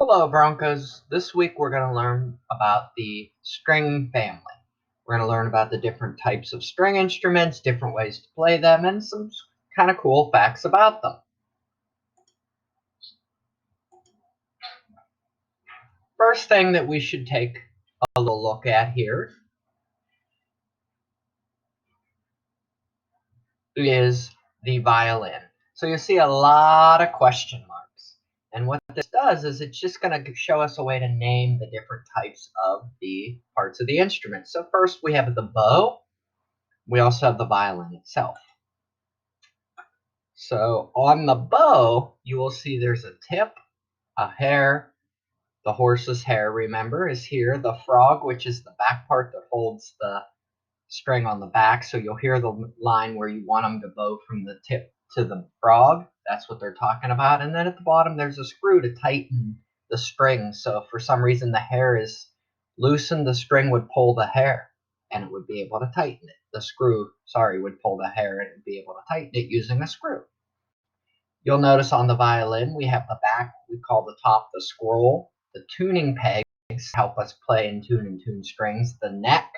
Hello, Broncos. This week we're going to learn about the string family. We're going to learn about the different types of string instruments, different ways to play them, and some kind of cool facts about them. First thing that we should take a little look at here is the violin. So you see a lot of question marks. And what this does is it's just going to show us a way to name the different types of the parts of the instrument. So first we have the bow. We also have the violin itself. So on the bow, you will see there's a tip, a hair. The horse's hair, remember, is here. The frog, which is the back part that holds the string on the back. So you'll hear the line where you want them to bow from the tip to the frog. That's what they're talking about. And then at the bottom, there's a screw to tighten the string. So if for some reason the hair is loosened, the string would pull the hair and it would be able to tighten it. The screw, would pull the hair and it would be able to tighten it using a screw. You'll notice on the violin, we have the back, we call the top the scroll. The tuning pegs help us play and tune strings. The neck,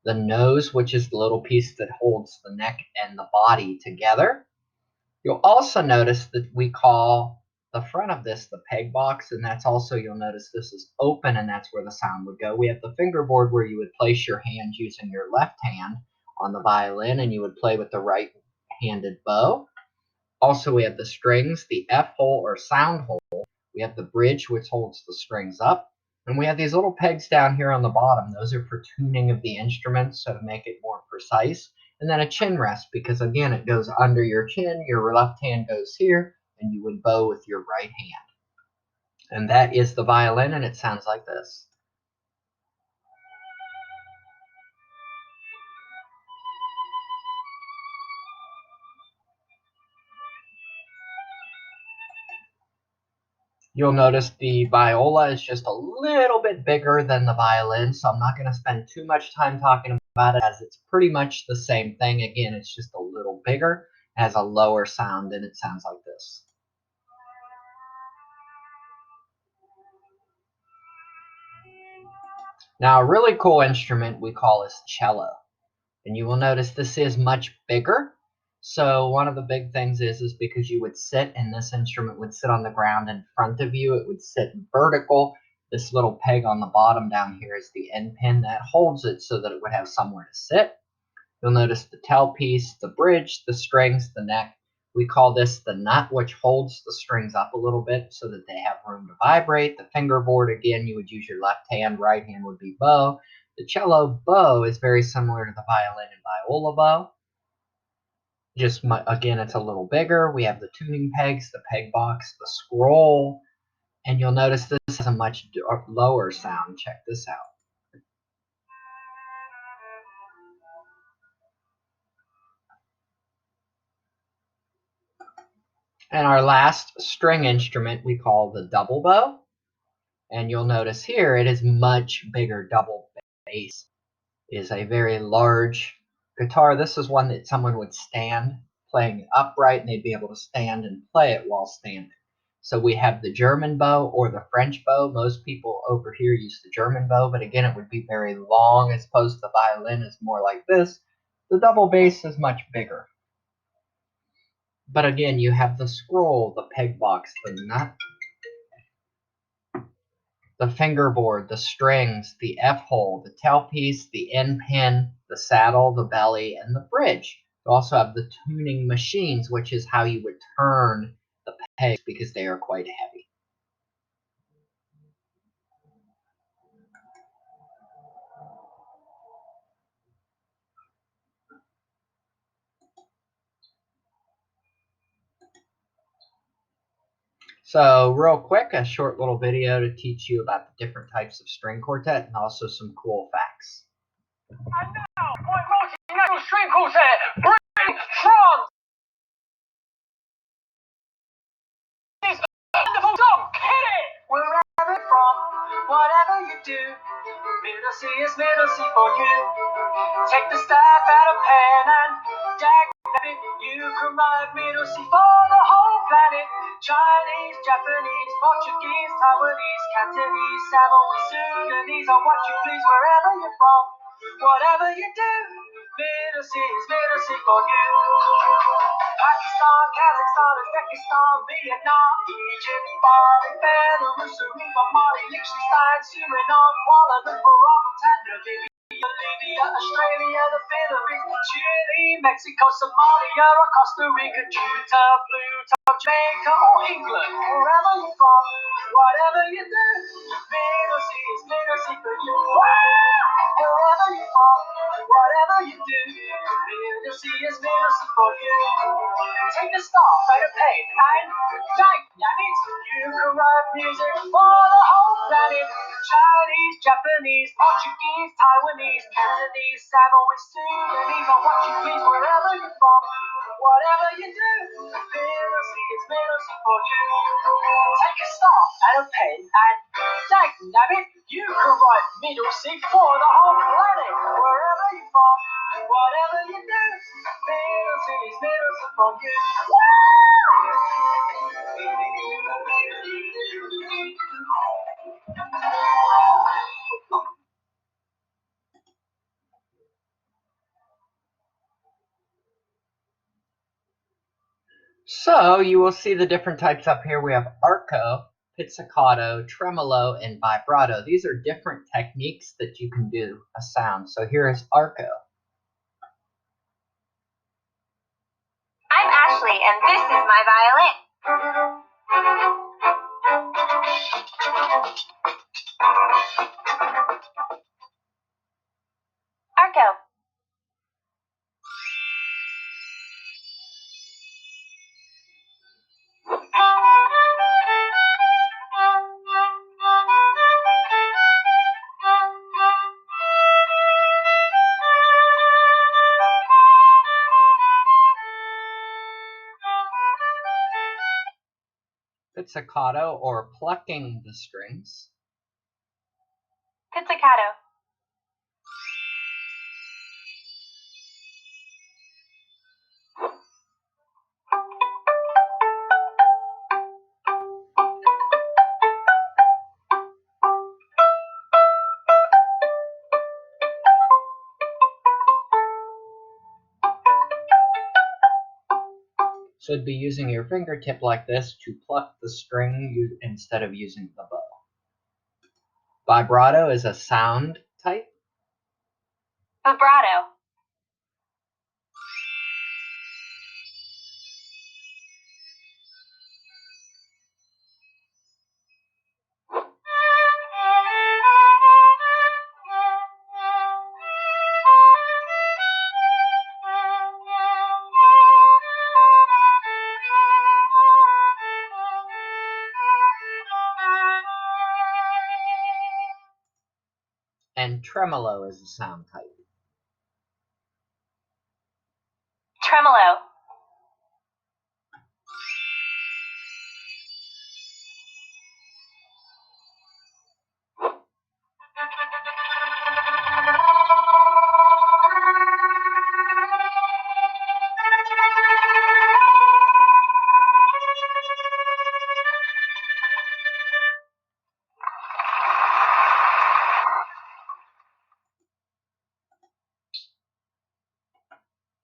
the nose, which is the little piece that holds the neck and the body together. You'll also notice that we call the front of this the peg box, and that's also, you'll notice this is open, and that's where the sound would go. We have the fingerboard where you would place your hand using your left hand on the violin, and you would play with the right-handed bow. Also, we have the strings, the F hole or sound hole. We have the bridge, which holds the strings up. And we have these little pegs down here on the bottom. Those are for tuning of the instruments, so to make it more precise. And then a chin rest, because again, it goes under your chin. Your left hand goes here, and you would bow with your right hand. And that is the violin, and it sounds like this. You'll notice the viola is just a little bit bigger than the violin, so I'm not going to spend too much time talking about it as it's pretty much the same thing. Again, it's just a little bigger, has a lower sound, and it sounds like this. Now, a really cool instrument we call is cello. And you will notice this is much bigger. So one of the big things is because you would sit and this instrument would sit on the ground in front of you. It would sit vertical. This little peg on the bottom down here is the end pin that holds it so that it would have somewhere to sit. You'll notice the tailpiece, the bridge, the strings, the neck. We call this the nut, which holds the strings up a little bit so that they have room to vibrate. The fingerboard, again, you would use your left hand. Right hand would be bow. The cello bow is very similar to the violin and viola bow. Just again, it's a little bigger. We have the tuning pegs, the peg box, the scroll, and you'll notice this has a much lower sound. Check this out. And our last string instrument we call the double bow. And you'll notice here it is much bigger. Double bass is a very large guitar. This is one that someone would stand playing upright, and they'd be able to stand and play it while standing. So we have the German bow or the French bow. Most people over here use the German bow, but again, it would be very long as opposed to the violin is more like this. The double bass is much bigger. But again, you have the scroll, the peg box, the nut, the fingerboard, the strings, the F-hole, the tailpiece, the end pin, the saddle, the belly, and the bridge. You also have the tuning machines, which is how you would turn the pegs because they are quite heavy. So real quick, a short little video to teach you about the different types of string quartet and also some cool facts. And now, my multinational string quartet bring France this wonderful song, Hit It! Wherever from, whatever you do, middle C is middle C for you. Take the staff out of pen and jack it, you can write middle C for the whole planet. Chinese, Japanese, Portuguese, Taiwanese, Cantonese, Samoan, Sudanese, or what you please wherever you're from. Whatever you do, Middle Sea is Middle Sea for you. Pakistan, Kazakhstan, Uzbekistan, Vietnam, Egypt, Bali, Belarus, Aruba, Mali, Liechtenstein, Suriname, Kuala Lumpur, Tanzania, Libya, Australia, the Philippines, Chile, Mexico, Somalia, or Costa Rica, Juta, Pluto, Jamaica, or England, wherever you're from, whatever you do, Middle Sea is Middle Sea for you. Wherever you're from, whatever you do, Middle Sea is Middle Sea for you. Take a stop at a pain and dynamics. You can write music for the whole planet. Chinese, Japanese, Portuguese, Taiwanese, Cantonese, Samoan, Sudanese, or what you please wherever you're from. Whatever you do, Middle Sea is Middle Sea for you. Take a stop at a pen and dynamic. You can write Middle Sea for the whole planet. Wherever you're from, whatever you do, Middle Sea is Middle Sea for you. So you will see the different types up here. We have arco, pizzicato, tremolo, and vibrato. These are different techniques that you can do a sound. So here is arco. I'm Ashley, and this is my violin. Arco. Pizzicato, or plucking the strings. Pizzicato. So it'd be using your fingertip like this to pluck the string instead of using the bow. Vibrato is a sound type. Vibrato. And tremolo is a sound type. Tremolo.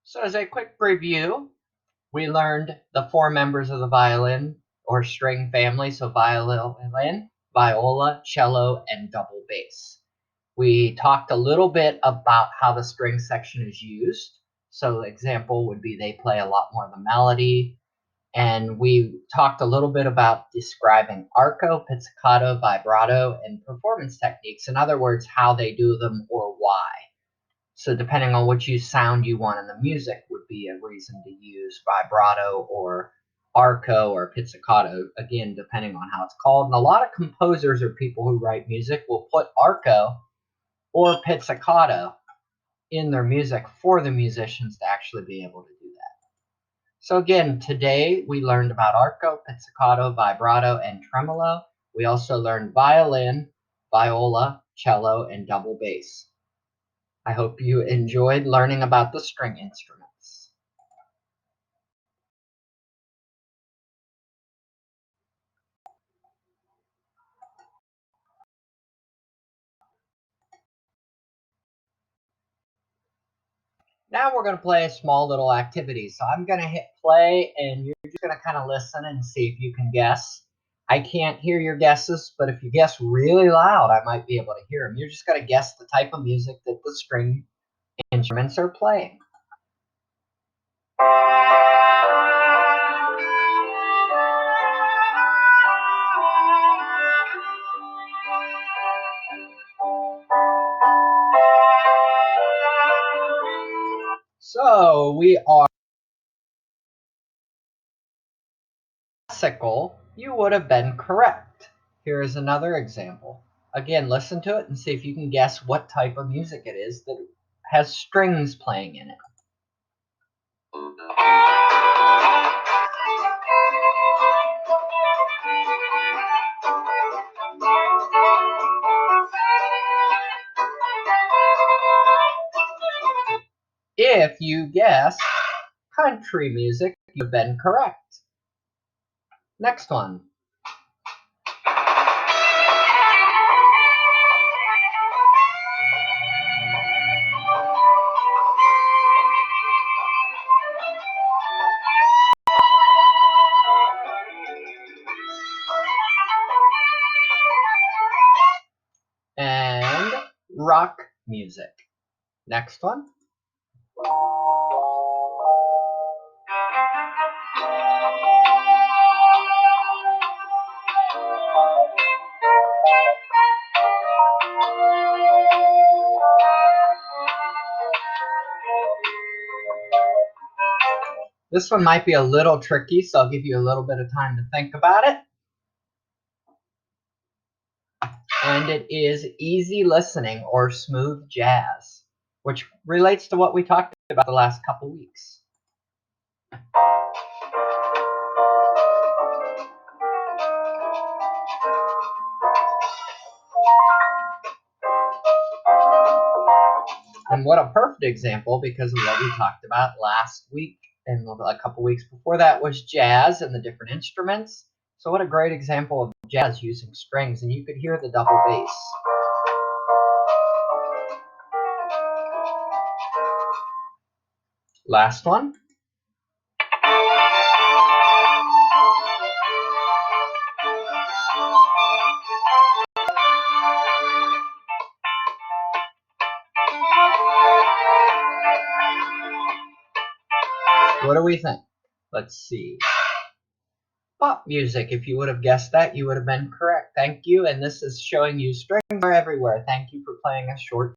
So as a quick review, we learned the four members of the violin or string family, so violin, viola, cello, and double bass. We talked a little bit about how the string section is used. So example would be they play a lot more of the melody. And we talked a little bit about describing arco, pizzicato, vibrato, and performance techniques. In other words, how they do them or why. So depending on which sound you want in the music would be a reason to use vibrato or arco or pizzicato, again, depending on how it's called. And a lot of composers or people who write music will put arco or pizzicato in their music for the musicians to actually be able to do that. So again, today we learned about arco, pizzicato, vibrato, and tremolo. We also learned violin, viola, cello, and double bass. I hope you enjoyed learning about the string instruments. Now we're going to play a small little activity. So I'm going to hit play and you're just going to kind of listen and see if you can guess. I can't hear your guesses, but if you guess really loud, I might be able to hear them. You're just going to guess the type of music that the string instruments are playing. So we are classical. You would have been correct. Here is another example. Again, listen to it and see if you can guess what type of music it is that has strings playing in it. If you guess country music, you've been correct. Next one. And rock music. Next one. This one might be a little tricky, so I'll give you a little bit of time to think about it. And it is easy listening or smooth jazz, which relates to what we talked about the last couple weeks. And what a perfect example, because of what we talked about last week and a couple weeks before that was jazz and the different instruments. So what a great example of jazz using strings, and you could hear the double bass. Last one. What do we think? Let's see. Pop music. If you would have guessed that, you would have been correct. Thank you. And this is showing you strings are everywhere. Thank you for playing a short